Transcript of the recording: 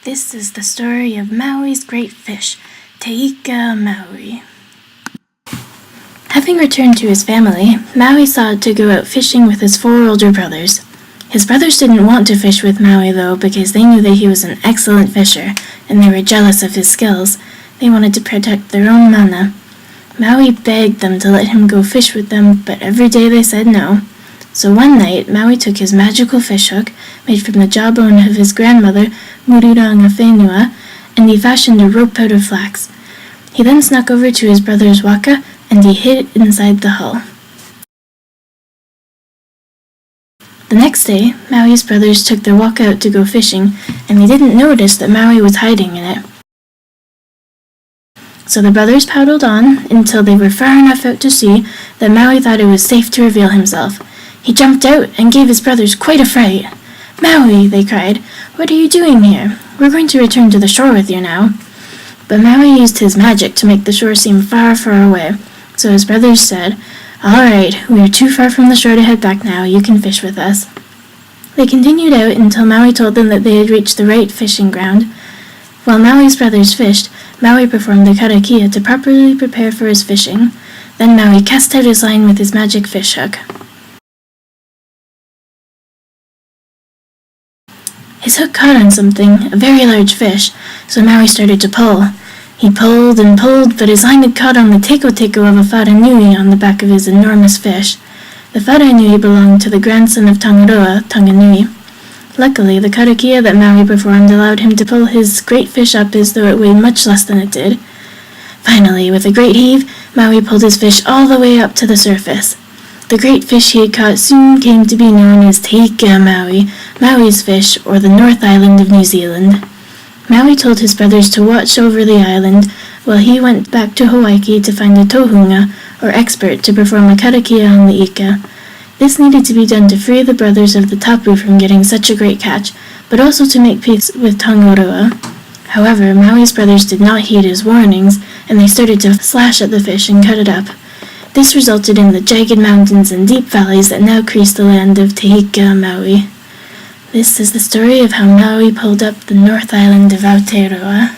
This is the story of Maui's great fish, Te Ika A Māui. Having returned to his family, Maui sought to go out fishing with his 4 older brothers. His brothers didn't want to fish with Maui though, because they knew that he was an excellent fisher, and they were jealous of his skills. They wanted to protect their own mana. Maui begged them to let him go fish with them, but every day they said no. So one night, Maui took his magical fish hook, made from the jawbone of his grandmother, Mururanga, and he fashioned a rope out of flax. He then snuck over to his brother's waka, and he hid inside the hull. The next day, Maui's brothers took their waka out to go fishing, and they didn't notice that Maui was hiding in it. So the brothers paddled on until they were far enough out to sea that Maui thought it was safe to reveal himself. He jumped out and gave his brothers quite a fright. "Maui," they cried, "what are you doing here? We're going to return to the shore with you now." But Maui used his magic to make the shore seem far, far away. So his brothers said, "All right, we are too far from the shore to head back now. You can fish with us." They continued out until Maui told them that they had reached the right fishing ground. While Maui's brothers fished, Maui performed the karakia to properly prepare for his fishing. Then Maui cast out his line with his magic fish hook. His hook caught on something, a very large fish, so Maui started to pull. He pulled and pulled, but his line had caught on the teko of a wharenui on the back of his enormous fish. The wharenui belonged to the grandson of Tangaroa, Tanganui. Luckily, the karakia that Maui performed allowed him to pull his great fish up as though it weighed much less than it did. Finally, with a great heave, Maui pulled his fish all the way up to the surface. The great fish he had caught soon came to be known as Te Ika A Māui, Maui's fish, or the North Island of New Zealand. Maui told his brothers to watch over the island while he went back to Hawaii to find a tohunga, or expert, to perform a karakia on the Ika. This needed to be done to free the brothers of the tapu from getting such a great catch, but also to make peace with Tangaroa. However, Maui's brothers did not heed his warnings, and they started to slash at the fish and cut it up. This resulted in the jagged mountains and deep valleys that now crease the land of Te Ika A Māui. This is the story of how Maui pulled up the North Island of Aotearoa.